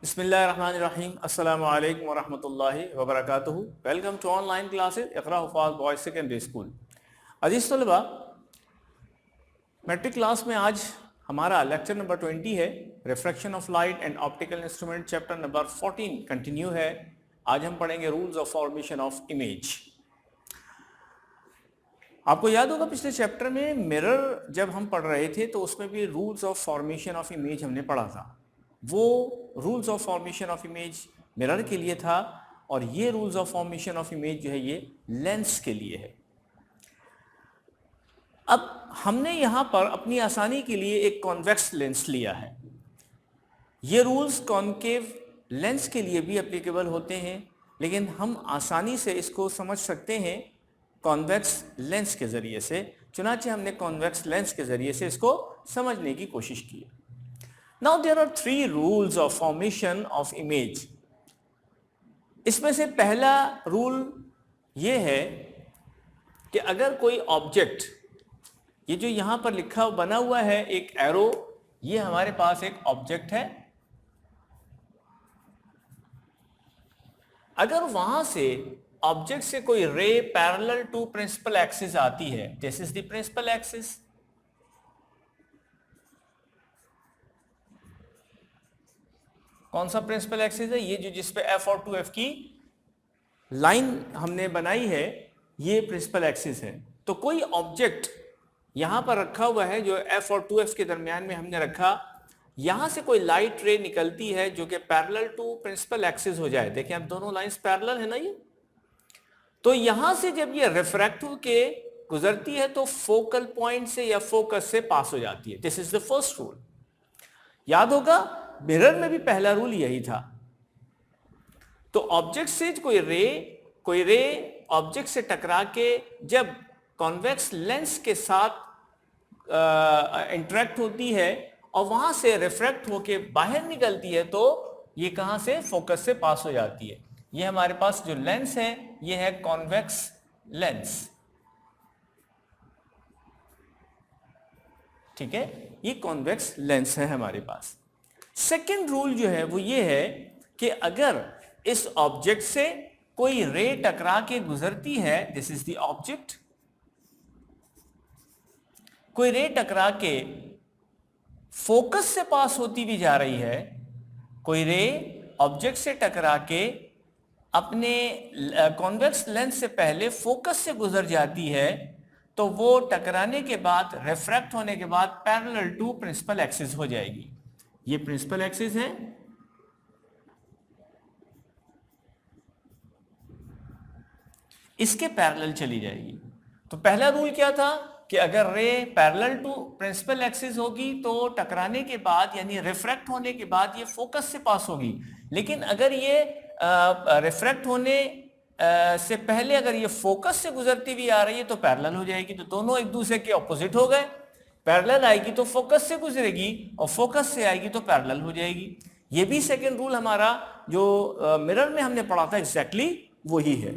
बिस्मिल्लाहिर्रहमानिर्रहीम अस्सलामु अलैकुम वरहमतुल्लाहि वबरकातुहू। Welcome to online classes Iqra Huffaz boys secondary school. अज़ीज़ तलबा, मैट्रिक क्लास में आज हमारा लेक्चर नंबर 20 है। Refraction of light and optical instrument, chapter number 14 continue है। आज हम पढ़ेंगे rules of formation of image. आपको याद होगा पिछले चैप्टर में मिरर जब हम पढ़ रहे थे तो उसमें भी rules of formation of image हमने पढ़ा था। वो rules of formation of image mirror के लिए था और ये rules of formation of image जो है ये लेंस के लिए है। अब हमने यहाँ पर अपनी आसानी के लिए एक कॉन्वेक्स लेंस लिया है। ये रूल्स कॉन्केव लेंस के लिए भी एप्लीकेबल होते हैं, लेकिन हम आसानी से इसको समझ सकते हैं कॉन्वेक्स लेंस के ज़रिए से। चुनांचे हमने कॉन्वेक्स लेंस के ज़रिए से इसको समझने की कोशिश की। Now there are 3 rules of formation of image. इसमें से पहला रूल ये है कि अगर कोई ऑब्जेक्ट, ये जो यहाँ पर लिखा बना हुआ है एक एरो, ये हमारे पास एक ऑब्जेक्ट है। अगर वहां से ऑब्जेक्ट से कोई ray parallel to principal axis आती है, this is the principal axis. कौन सा प्रिंसिपल एक्सिस है? ये जो जिसपे एफ और 2F की लाइन हमने बनाई है, ये प्रिंसिपल एक्सिस है। तो कोई ऑब्जेक्ट यहां पर रखा हुआ है जो एफ और 2F के दरमियान में हमने रखा, यहां से कोई लाइट रे निकलती है जो कि पैरेलल टू प्रिंसिपल एक्सिस हो जाए। देखिए अब दोनों लाइंस पैरेलल है ना ये। तो यहां से जब ये रिफ्रैक्ट होके गुजरती है तो फोकल पॉइंट से या फोकस से पास हो जाती है। This is the first rule. याद होगा मिरर में भी पहला रूल यही था। तो ऑब्जेक्ट से कोई रे ऑब्जेक्ट से टकरा के जब कॉन्वेक्स लेंस के साथ इंटरेक्ट होती है और वहां से रिफ्रैक्ट होके बाहर निकलती है तो ये कहां से? फोकस से पास हो जाती है। ये हमारे पास जो लेंस है ये है कॉन्वेक्स लेंस। ठीक है, ये कॉन्वेक्स लेंस है हमारे पास। सेकेंड रूल जो है वो ये है कि अगर इस ऑब्जेक्ट से कोई रे टकरा के गुजरती है, दिस इज द ऑब्जेक्ट, कोई रे टकरा के फोकस से पास होती भी जा रही है, कोई रे ऑब्जेक्ट से टकरा के अपने कॉन्वेक्स लेंस से पहले फोकस से गुजर जाती है, तो वो टकराने के बाद, रिफ्रैक्ट होने के बाद पैरेलल टू प्रिंसिपल एक्सिस हो जाएगी। ये प्रिंसिपल एक्सिस है, इसके पैरेलल चली जाएगी। तो पहला रूल क्या था कि अगर ray parallel to principal axis होगी तो टकराने के बाद यानी रिफ्रैक्ट होने के बाद ये फोकस से पास होगी। लेकिन अगर ये रिफ्रैक्ट होने से पहले अगर ये फोकस से गुजरती हुई आ रही है तो पैरेलल हो जाएगी। तो दोनों एक दूसरे के ऑपोजिट हो गए। पैरेलल आएगी तो फोकस से गुजरेगी और फोकस से आएगी तो पैरेलल हो जाएगी। ये भी सेकंड रूल हमारा जो मिरर में हमने पढ़ा था एग्जैक्टली वही है।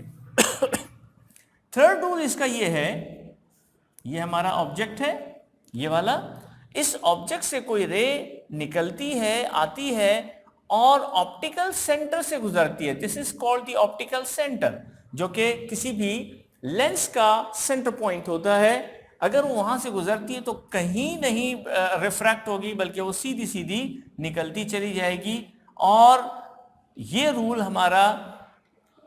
थर्ड रूल इसका ये है, ये हमारा ऑब्जेक्ट है ये वाला, इस ऑब्जेक्ट से कोई रे निकलती है, आती है और ऑप्टिकल सेंटर से गुजरती है। This is called the optical centre, जो कि किसी भी लेंस का सेंटर पॉइंट होता है। अगर वो वहां से गुजरती है तो कहीं नहीं रिफ्रैक्ट होगी, बल्कि वो सीधी सीधी निकलती चली जाएगी। और ये रूल हमारा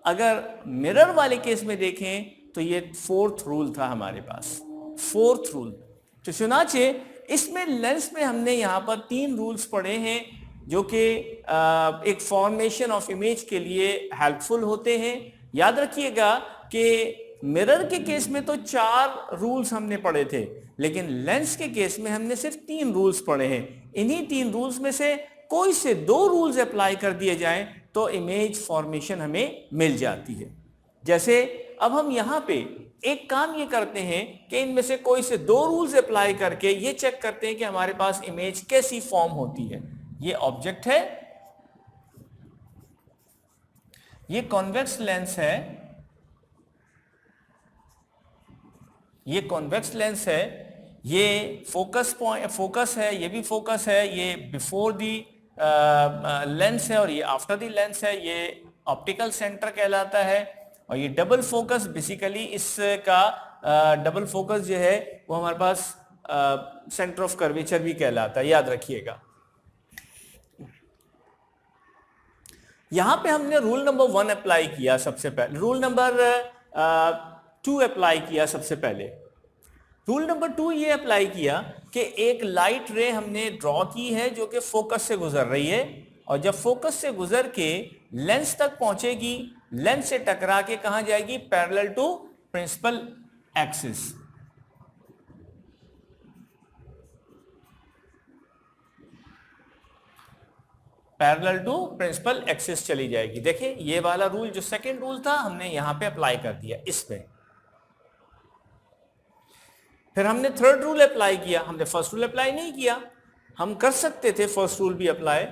अगर मिरर वाले केस में देखें तो ये फोर्थ रूल था हमारे पास, फोर्थ रूल। तो चुनाचे इसमें लेंस में हमने यहाँ पर 3 रूल्स पढ़े हैं जो कि एक फॉर्मेशन ऑफ इमेज के लिए हेल्पफुल होते हैं। याद रखिएगा कि मिरर के केस में तो 4 रूल्स हमने पढ़े थे, लेकिन लेंस के केस में हमने सिर्फ 3 रूल्स पढ़े हैं। इन्हीं 3 रूल्स में से कोई से 2 रूल्स अप्लाई कर दिए जाएं तो इमेज फॉर्मेशन हमें मिल जाती है। जैसे अब हम यहाँ पे एक काम ये करते हैं कि इनमें से कोई से 2 रूल्स अप्लाई करके ये चेक करते हैं कि हमारे पास इमेज कैसी फॉर्म होती है। ये ऑब्जेक्ट है, ये कॉन्वेक्स लेंस है, ये कॉन्वेक्स लेंस है, ये फोकस है, ये भी फोकस है, ये बिफोर दी लेंस है और ये आफ्टर द लेंस है, ये ऑप्टिकल सेंटर कहलाता है। और ये डबल फोकस बेसिकली इसका डबल फोकस जो है वो हमारे पास सेंटर ऑफ कर्वेचर भी कहलाता है, याद रखिएगा। यहां पे हमने रूल नंबर 1 अप्लाई किया सबसे पहले, रूल नंबर 2 अप्लाई किया सबसे पहले। रूल नंबर 2 ये अप्लाई किया कि एक लाइट रे हमने ड्रॉ की है जो कि फोकस से गुजर रही है, और जब फोकस से गुजर के लेंस तक पहुंचेगी, लेंस से टकरा के कहां जाएगी, parallel to principal axis. Parallel to principal axis चली जाएगी। देखिए ये वाला रूल जो सेकंड रूल था हमने यहां पे अप्लाई कर दिया इसमें। फिर हमने थर्ड रूल अप्लाई किया, हमने फर्स्ट रूल अप्लाई नहीं किया। हम कर सकते थे फर्स्ट रूल भी अप्लाई,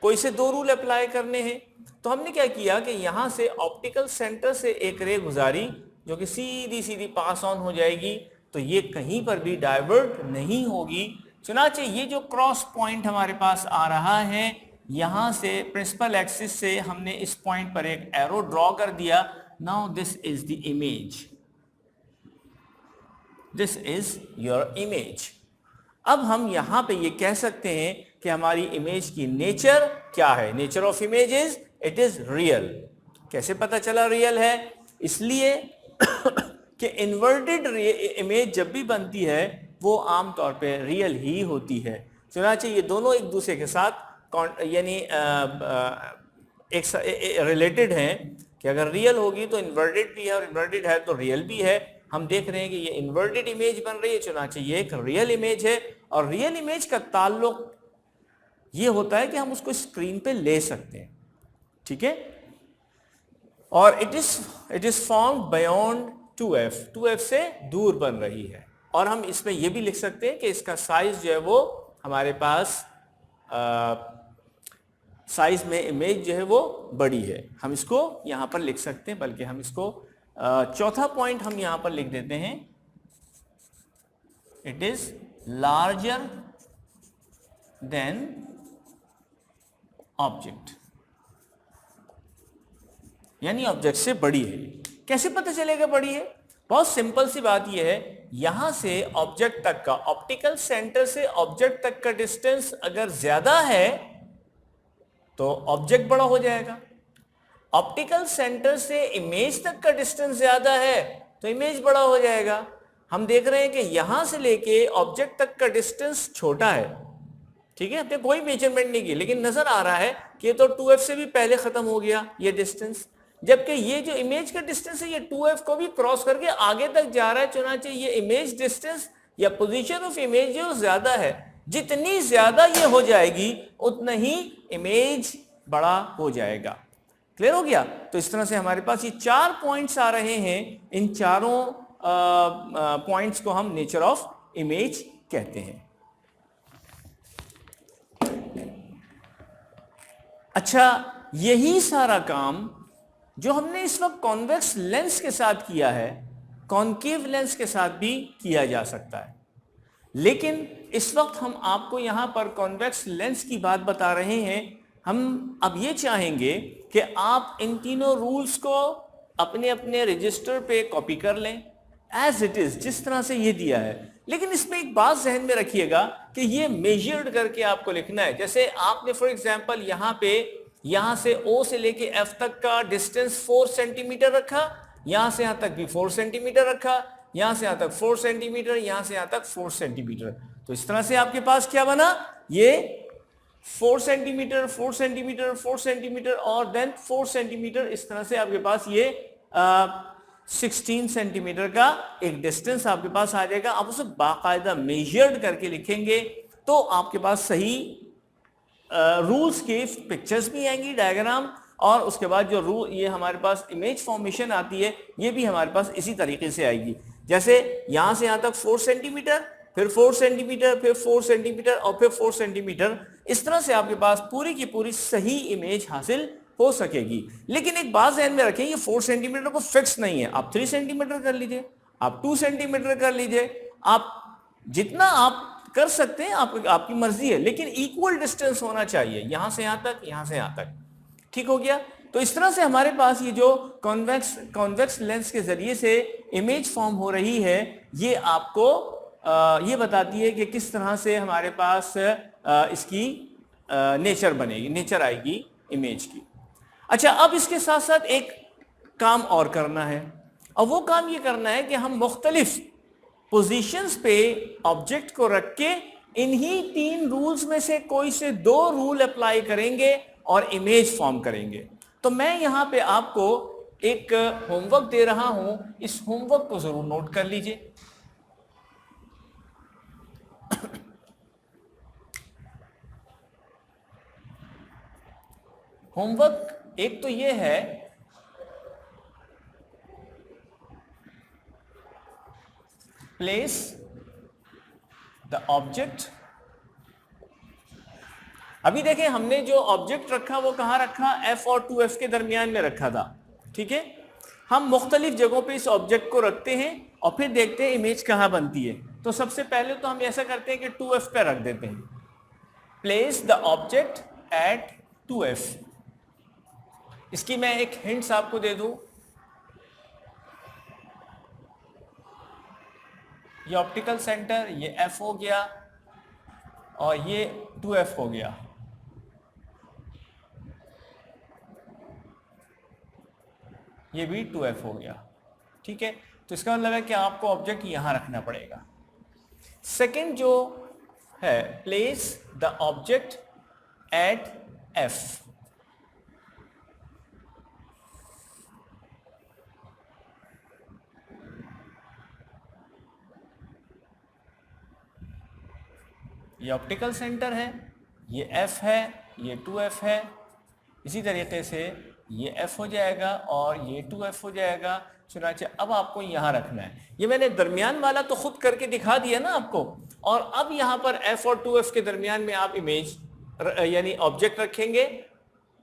कोई से 2 रूल अप्लाई करने हैं। तो हमने क्या किया कि यहां से ऑप्टिकल सेंटर से एक रे गुजारी जो कि सीधी सीधी पास ऑन हो जाएगी, तो ये कहीं पर भी डाइवर्ट नहीं होगी। चुनाचे ये जो क्रॉस पॉइंट हमारे पास आ रहा है, यहां से प्रिंसिपल एक्सिस से हमने इस पॉइंट पर एक एरो ड्रॉ कर दिया। Now this is the image, this is your image. अब हम यहां पे ये कह सकते हैं कि हमारी इमेज की नेचर क्या है। Nature of image is it is real. कैसे पता चला रियल है? इसलिए कि इन्वर्टेड इमेज जब भी बनती है वो आमतौर पे रियल ही होती है। चुनांचे ये दोनों एक दूसरे के साथ यानी एक रिलेटेड हैं कि अगर रियल होगी तो इन्वर्टेड भी है और इन्वर्टेड है तो रियल भी है। हम देख रहे हैं कि ये इन्वर्टेड इमेज बन रही है, चुनांचे ये एक रियल इमेज है। और रियल इमेज का ताल्लुक ये होता है कि हम उसको स्क्रीन पे ले सकते हैं, ठीक है। और it is formed beyond 2f से दूर बन रही है। और हम इसमें यह भी लिख सकते हैं कि इसका साइज जो है वो हमारे पास साइज में इमेज जो है वो बड़ी है। हम इसको यहां पर लिख सकते हैं, बल्कि हम इसको चौथा पॉइंट हम यहां पर लिख देते हैं, it is larger than object, यानी ऑब्जेक्ट से बड़ी है। कैसे पता चलेगा बड़ी है? बहुत सिंपल सी बात यह है, यहां से ऑब्जेक्ट तक का, ऑप्टिकल सेंटर से ऑब्जेक्ट तक का डिस्टेंस अगर ज्यादा है तो ऑब्जेक्ट बड़ा हो जाएगा। ऑप्टिकल सेंटर से इमेज तक का डिस्टेंस ज्यादा है तो इमेज बड़ा हो जाएगा। हम देख रहे हैं कि यहां से लेके ऑब्जेक्ट तक का डिस्टेंस छोटा है, ठीक है, हमने कोई मेजरमेंट नहीं की, लेकिन नजर आ रहा है कि तो 2f से भी पहले खत्म हो गया ये डिस्टेंस, जबकि ये जो इमेज का डिस्टेंस है ये 2f को भी क्रॉस करके आगे तक जा रहा है। चुनांचे ये इमेज डिस्टेंस या पोजीशन ऑफ इमेज जो ज्यादा है, जितनी ज्यादा ये हो जाएगी उतना ही इमेज बड़ा हो जाएगा। क्लियर हो गया? तो इस तरह से हमारे पास ये 4 पॉइंट्स आ रहे हैं। इन चारों पॉइंट्स को हम नेचर ऑफ इमेज कहते हैं। अच्छा, यही सारा काम जो हमने इस वक्त कॉन्वेक्स लेंस के साथ किया है, कॉन्केव लेंस के साथ भी किया जा सकता है। लेकिन इस वक्त हम आपको यहां पर कॉन्वेक्स लेंस की बात बता रहे हैं। हम अब ये चाहेंगे कि आप इन तीनों रूल्स को अपने अपने रजिस्टर पे कॉपी कर लें एज इट इज, जिस तरह से ये दिया है। लेकिन इसमें एक बात जहन में रखिएगा कि ये मेजर्ड करके आपको लिखना है। जैसे आपने फॉर एग्जांपल यहां से O से लेके F तक का डिस्टेंस 4 सेंटीमीटर रखा, यहां से यहां तक भी 4 सेंटीमीटर रखा, यहां से यहां तक 4 सेंटीमीटर, यहां से यहां तक 4 सेंटीमीटर। तो इस तरह से आपके पास क्या बना, ये 4 सेंटीमीटर 4 सेंटीमीटर 4 सेंटीमीटर और देन 4 सेंटीमीटर। इस तरह से आपके पास ये 16 सेंटीमीटर का एक डिस्टेंस आपके पास आ जाएगा। आप उसे बाकायदा मेजर्ड करके लिखेंगे तो आपके पास सही रूल्स के पिक्चर्स भी आएंगी, डायग्राम, और उसके बाद जो रूल ये हमारे पास इमेज फॉर्मेशन आती है ये भी हमारे पास इसी तरीके से आएगी। जैसे यहां से यहां तक 4 सेंटीमीटर, फिर 4 सेंटीमीटर, फिर 4 सेंटीमीटर और फिर 4 सेंटीमीटर। इस तरह से आपके पास पूरी की पूरी सही इमेज हासिल हो सकेगी। लेकिन एक बात ध्यान में रखें, ये 4 सेंटीमीटर को फिक्स नहीं है। आप 3 सेंटीमीटर कर लीजिए, आप 2 सेंटीमीटर कर लीजिए, आप जितना आप कर सकते हैं, आपकी मर्जी है, लेकिन इक्वल डिस्टेंस होना चाहिए, यहां से यहां तक, यहां से यहां तक। ठीक हो गया। तो इस तरह से हमारे पास ये जो कॉन्वेक्स लेंस के जरिए से इमेज फॉर्म हो रही है, ये आपको ये बताती है कि किस तरह से हमारे पास इसकी नेचर बनेगी, नेचर आएगी इमेज की। अच्छा, अब इसके साथ साथ एक काम और करना है, और वो काम ये करना है कि हम मुख्तलिफ पोजीशंस पे ऑब्जेक्ट को रख के इन्हीं 3 रूल्स में से कोई से 2 रूल अप्लाई करेंगे और इमेज फॉर्म करेंगे। तो मैं यहां पे आपको एक होमवर्क दे रहा हूं, इस होमवर्क को जरूर नोट कर लीजिए। होमवर्क एक तो ये है, प्लेस द ऑब्जेक्ट। अभी देखें हमने जो ऑब्जेक्ट रखा वो कहां रखा, F और 2F के दरमियान में रखा था। ठीक है, हम मुख्तलिफ जगहों पे इस ऑब्जेक्ट को रखते हैं और फिर देखते हैं इमेज कहां बनती है। तो सबसे पहले तो हम ऐसा करते हैं कि 2F पे रख देते हैं, place the object at 2F। इसकी मैं एक हिंट्स आपको दे दूं, ये ऑप्टिकल सेंटर, ये F हो गया और ये 2F हो गया। ये भी 2F हो गया। ठीक है, तो इसका मतलब है कि आपको ऑब्जेक्ट यहां रखना पड़ेगा। सेकंड जो है, place the object at F। ये ऑप्टिकल सेंटर है, ये F है, ये 2F है। इसी तरीके से ये F हो जाएगा और ये 2F हो जाएगा। चुनाचे अब आपको यहां रखना है। ये मैंने दरमियान वाला तो खुद करके दिखा दिया ना आपको, और अब यहां पर F और 2F के दरमियान में आप इमेज यानी ऑब्जेक्ट रखेंगे।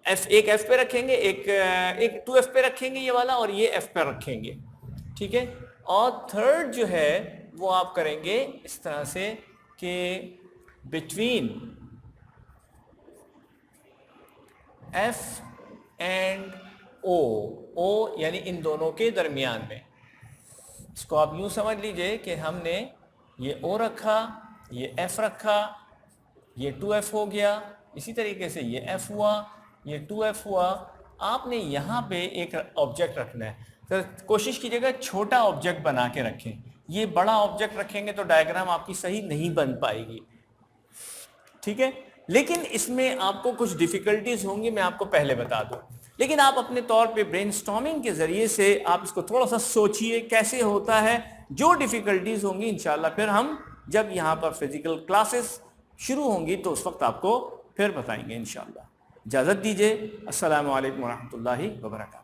एक F पे रखेंगे, एक 2F पे रखेंगे ये वाला, और ये F पे रखेंगे। ठीक है, और थर्ड जो है वो आप करेंगे इस तरह से कि बिटवीन F एंड O यानी इन दोनों के दरमियान में। इसको आप यूं समझ लीजिए कि हमने ये O रखा, ये F रखा, ये 2F हो गया, इसी तरीके से ये F हुआ, ये 2F हुआ। आपने यहाँ पे एक ऑब्जेक्ट रखना है, तो कोशिश कीजिएगा छोटा ऑब्जेक्ट बना के रखें। ये बड़ा ऑब्जेक्ट रखेंगे तो डायग्राम आपकी सही नहीं बन पाएगी। ठीक है, लेकिन इसमें आपको कुछ डिफिकल्टीज होंगी, मैं आपको पहले बता दूं। लेकिन आप अपने तौर पे ब्रेनस्टॉर्मिंग के जरिए से आप इसको थोड़ा सा सोचिए कैसे होता है। जो डिफिकल्टीज होंगी इंशाल्लाह फिर हम जब यहाँ पर फिजिकल क्लासेस शुरू होंगी तो उस वक्त आपको फिर बताएंगे इंशाल्लाह। इजाज़त दीजिए। अस्सलामु अलैकुम वरहमतुल्लाहि वबरकातुहू।